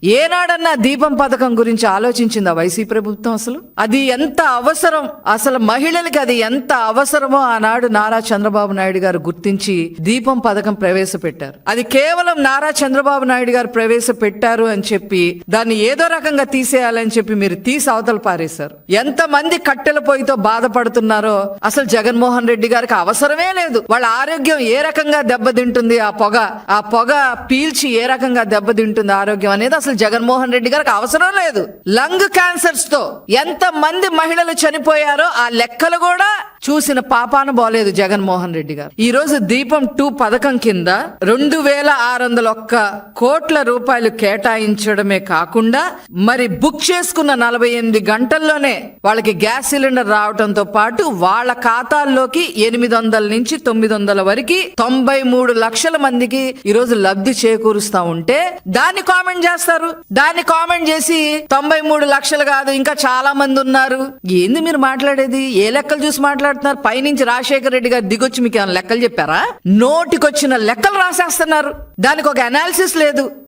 ఏనాడన్నా దీపం పథకం గురించి ఆలోచించిందా వైసీపీ ప్రభుత్వం? అసలు అది ఎంత అవసరం, అసలు మహిళలకి అది ఎంత అవసరమో ఆనాడు నారా చంద్రబాబు నాయుడు గారు గుర్తించి దీపం పథకం ప్రవేశపెట్టారు. అది కేవలం నారా చంద్రబాబు నాయుడు గారు ప్రవేశపెట్టారు అని చెప్పి దాన్ని ఏదో రకంగా తీసేయాలని చెప్పి మీరు తీసి అవతల పారేశారు. ఎంతమంది కట్టెల పొయ్యితో బాధపడుతున్నారో అసలు జగన్మోహన్ రెడ్డి గారికి అవసరమే లేదు. వాళ్ళ ఆరోగ్యం ఏ రకంగా దెబ్బతింటుంది, ఆ పొగ పీల్చి ఏ రకంగా దెబ్బతింటుంది ఆరోగ్యం అనేది అసలు జగన్మోహన్ రెడ్డి గారికి అవసరం లేదు. లంగ్ క్యాన్సర్స్ తో ఎంత మంది మహిళలు చనిపోయారో ఆ లెక్కలు కూడా చూసిన పాపాన పోలేదు జగన్మోహన్ రెడ్డి గారు. ఈ రోజు దీపం 2 పథకం కింద 2601 కోట్ల రూపాయలు కేటాయించడమే కాకుండా మరి బుక్ చేసుకున్న 48 గంటల్లోనే వాళ్ళకి గ్యాస్ సిలిండర్ రావడంతో పాటు వాళ్ళ ఖాతాల్లోకి 800 నుంచి 900 వరకు 93 లక్షల మందికి ఈ రోజు లబ్ధి చేకూరుస్తా ఉంటే దాన్ని కామెంట్ చేస్తారు. దాన్ని కామెంట్ చేసి 93 లక్షలు కాదు ఇంకా చాలా మంది ఉన్నారు. ఏంది మీరు మాట్లాడేది? ఏ లెక్కలు చూసి మాట్లాడుతున్నారు? పైనుంచి రాజశేఖర రెడ్డి గారు దిగొచ్చి మీకు ఏమైనా లెక్కలు చెప్పారా? నోటికొచ్చిన లెక్కలు రాసేస్తున్నారు. దానికి ఒక అనాలిసిస్ లేదు.